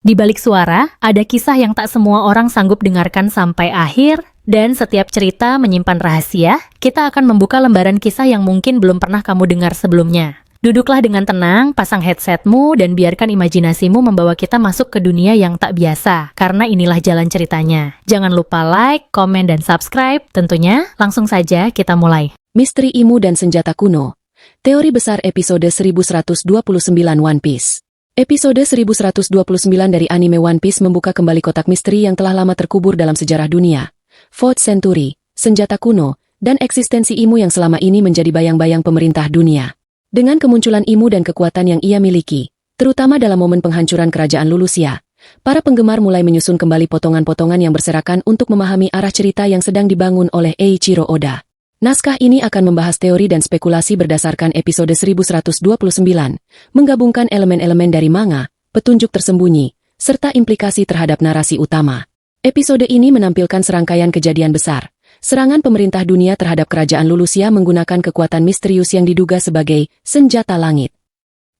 Di balik suara, ada kisah yang tak semua orang sanggup dengarkan sampai akhir, dan setiap cerita menyimpan rahasia. Kita akan membuka lembaran kisah yang mungkin belum pernah kamu dengar sebelumnya. Duduklah dengan tenang, pasang headsetmu, dan biarkan imajinasimu membawa kita masuk ke dunia yang tak biasa, karena inilah jalan ceritanya. Jangan lupa like, komen, dan subscribe. Tentunya, langsung saja kita mulai. Misteri Imu dan Senjata Kuno. Teori Besar Episode 1129 One Piece. Episode 1129 dari anime One Piece membuka kembali kotak misteri yang telah lama terkubur dalam sejarah dunia. Fourth Century, senjata kuno, dan eksistensi Imu yang selama ini menjadi bayang-bayang pemerintah dunia. Dengan kemunculan Imu dan kekuatan yang ia miliki, terutama dalam momen penghancuran kerajaan Lulusia, para penggemar mulai menyusun kembali potongan-potongan yang berserakan untuk memahami arah cerita yang sedang dibangun oleh Eiichiro Oda. Naskah ini akan membahas teori dan spekulasi berdasarkan episode 1129, menggabungkan elemen-elemen dari manga, petunjuk tersembunyi, serta implikasi terhadap narasi utama. Episode ini menampilkan serangkaian kejadian besar, serangan pemerintah dunia terhadap kerajaan Lulusia menggunakan kekuatan misterius yang diduga sebagai senjata langit.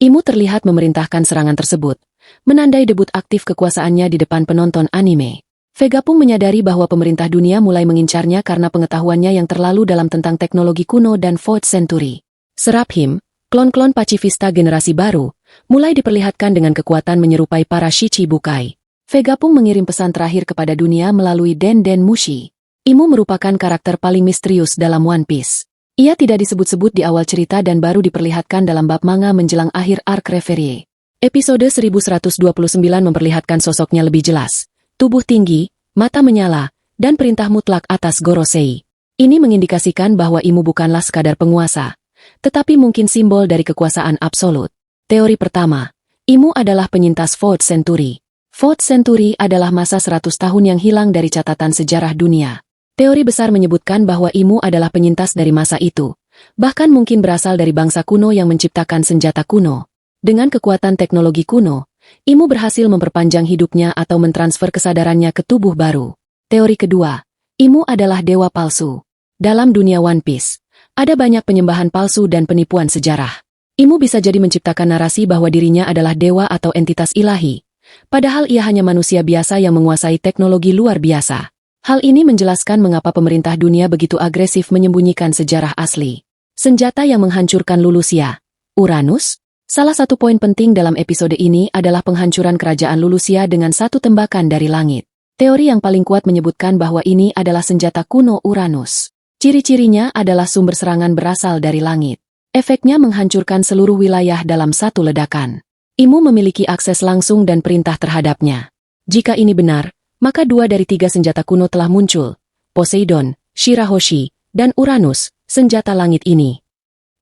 Imu terlihat memerintahkan serangan tersebut, menandai debut aktif kekuasaannya di depan penonton anime. Vegapunk menyadari bahwa pemerintah dunia mulai mengincarnya karena pengetahuannya yang terlalu dalam tentang teknologi kuno dan Fourth Century. Serap him, klon-klon pacifista generasi baru, mulai diperlihatkan dengan kekuatan menyerupai para Shichibukai. Vegapunk mengirim pesan terakhir kepada dunia melalui Den Den Mushi. Imu merupakan karakter paling misterius dalam One Piece. Ia tidak disebut-sebut di awal cerita dan baru diperlihatkan dalam bab manga menjelang akhir arc Reverie. Episode 1129 memperlihatkan sosoknya lebih jelas. Tubuh tinggi, mata menyala, dan perintah mutlak atas Gorosei. Ini mengindikasikan bahwa Imu bukanlah sekadar penguasa, tetapi mungkin simbol dari kekuasaan absolut. Teori pertama, Imu adalah penyintas Fourth Century. Fourth Century adalah masa 100 tahun yang hilang dari catatan sejarah dunia. Teori besar menyebutkan bahwa Imu adalah penyintas dari masa itu, bahkan mungkin berasal dari bangsa kuno yang menciptakan senjata kuno. Dengan kekuatan teknologi kuno, Imu berhasil memperpanjang hidupnya atau mentransfer kesadarannya ke tubuh baru. Teori kedua, Imu adalah dewa palsu. Dalam dunia One Piece, ada banyak penyembahan palsu dan penipuan sejarah. Imu bisa jadi menciptakan narasi bahwa dirinya adalah dewa atau entitas ilahi, padahal ia hanya manusia biasa yang menguasai teknologi luar biasa. Hal ini menjelaskan mengapa pemerintah dunia begitu agresif menyembunyikan sejarah asli. Senjata yang menghancurkan Lulusia. Uranus? Salah satu poin penting dalam episode ini adalah penghancuran kerajaan Lulusia dengan satu tembakan dari langit. Teori yang paling kuat menyebutkan bahwa ini adalah senjata kuno Uranus. Ciri-cirinya adalah sumber serangan berasal dari langit. Efeknya menghancurkan seluruh wilayah dalam satu ledakan. Imu memiliki akses langsung dan perintah terhadapnya. Jika ini benar, maka 2 dari 3 senjata kuno telah muncul. Poseidon, Shirahoshi, dan Uranus, senjata langit ini.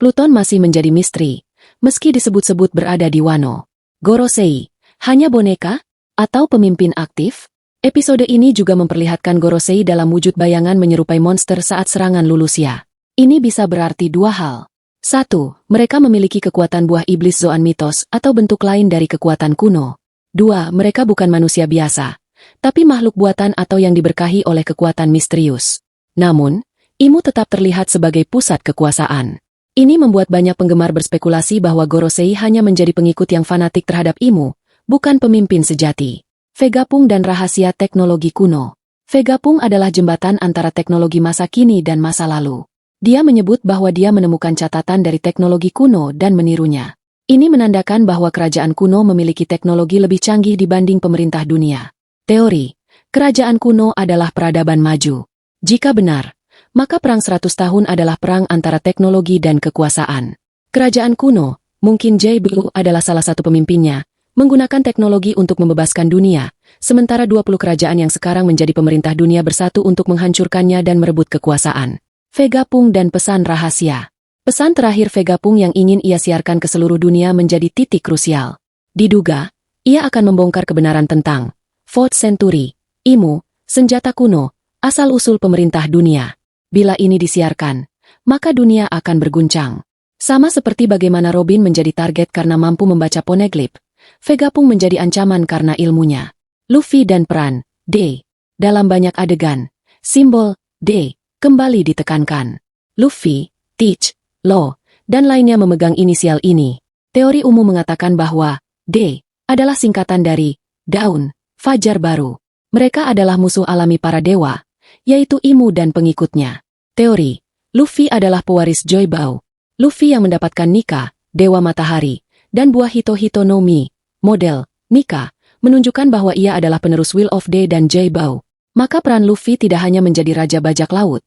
Pluton masih menjadi misteri. Meski disebut-sebut berada di Wano. Gorosei, hanya boneka? Atau pemimpin aktif? Episode ini juga memperlihatkan Gorosei dalam wujud bayangan menyerupai monster saat serangan Lulusia. Ini bisa berarti 2 hal. 1. Mereka memiliki kekuatan buah iblis Zoan mitos atau bentuk lain dari kekuatan kuno. 2. Mereka bukan manusia biasa, tapi makhluk buatan atau yang diberkahi oleh kekuatan misterius. Namun, Imu tetap terlihat sebagai pusat kekuasaan. Ini membuat banyak penggemar berspekulasi bahwa Gorosei hanya menjadi pengikut yang fanatik terhadap Imu, bukan pemimpin sejati. Vegapunk dan rahasia teknologi kuno. Vegapunk adalah jembatan antara teknologi masa kini dan masa lalu. Dia menyebut bahwa dia menemukan catatan dari teknologi kuno dan menirunya. Ini menandakan bahwa kerajaan kuno memiliki teknologi lebih canggih dibanding pemerintah dunia. Teori, kerajaan kuno adalah peradaban maju. Jika benar, maka perang 100 tahun adalah perang antara teknologi dan kekuasaan. Kerajaan kuno, mungkin Jay Blue adalah salah satu pemimpinnya, menggunakan teknologi untuk membebaskan dunia, sementara 20 kerajaan yang sekarang menjadi pemerintah dunia bersatu untuk menghancurkannya dan merebut kekuasaan. Vegapunk dan pesan rahasia. Pesan terakhir Vegapunk yang ingin ia siarkan ke seluruh dunia menjadi titik krusial. Diduga, ia akan membongkar kebenaran tentang Fourth Century, Imu, senjata kuno, asal-usul pemerintah dunia. Bila ini disiarkan, maka dunia akan berguncang. Sama seperti bagaimana Robin menjadi target karena mampu membaca poneglyph, Vegapunk menjadi ancaman karena ilmunya. Luffy dan peran D. Dalam banyak adegan, simbol D kembali ditekankan. Luffy, Teach, Law, dan lainnya memegang inisial ini. Teori umum mengatakan bahwa D adalah singkatan dari Daun, fajar baru. Mereka adalah musuh alami para dewa, yaitu Imu dan pengikutnya. Teori, Luffy adalah pewaris Joybao. Luffy yang mendapatkan Nika, Dewa Matahari, dan buah Hito-Hito no Mi, model, Nika, menunjukkan bahwa ia adalah penerus Wheel of Day dan Joybao. Maka peran Luffy tidak hanya menjadi Raja Bajak Laut,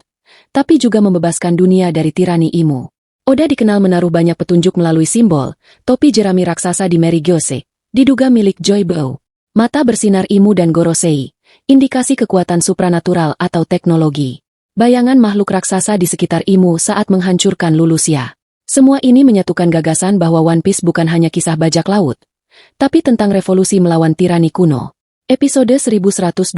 tapi juga membebaskan dunia dari tirani Imu. Oda dikenal menaruh banyak petunjuk melalui simbol, topi jerami raksasa di Merigyose, diduga milik Joybao. Mata bersinar Imu dan Gorosei, indikasi kekuatan supranatural atau teknologi. Bayangan makhluk raksasa di sekitar Imu saat menghancurkan Lulusia. Semua ini menyatukan gagasan bahwa One Piece bukan hanya kisah bajak laut, tapi tentang revolusi melawan tirani kuno. Episode 1129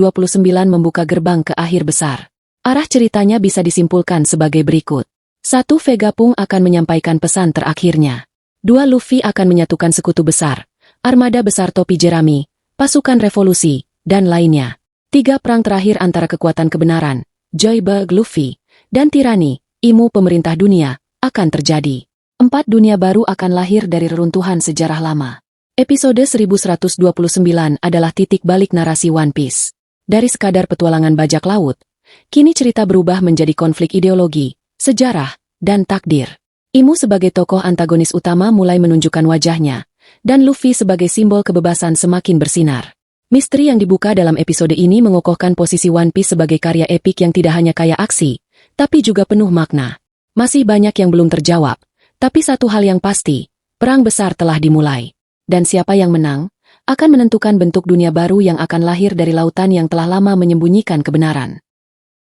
membuka gerbang ke akhir besar. Arah ceritanya bisa disimpulkan sebagai berikut. 1. Vegapunk akan menyampaikan pesan terakhirnya. 2. Luffy akan menyatukan sekutu besar, armada besar topi jerami, pasukan revolusi, dan lainnya. 3. Perang terakhir antara kekuatan kebenaran, Joybao Luffy, dan tirani, Imu pemerintah dunia, akan terjadi. 4. Dunia baru akan lahir dari reruntuhan sejarah lama. Episode 1129 adalah titik balik narasi One Piece. Dari sekadar petualangan bajak laut, kini cerita berubah menjadi konflik ideologi, sejarah, dan takdir. Imu sebagai tokoh antagonis utama mulai menunjukkan wajahnya, dan Luffy sebagai simbol kebebasan semakin bersinar. Misteri yang dibuka dalam episode ini mengokohkan posisi One Piece sebagai karya epik yang tidak hanya kaya aksi, tapi juga penuh makna. Masih banyak yang belum terjawab, tapi satu hal yang pasti, perang besar telah dimulai. Dan siapa yang menang, akan menentukan bentuk dunia baru yang akan lahir dari lautan yang telah lama menyembunyikan kebenaran.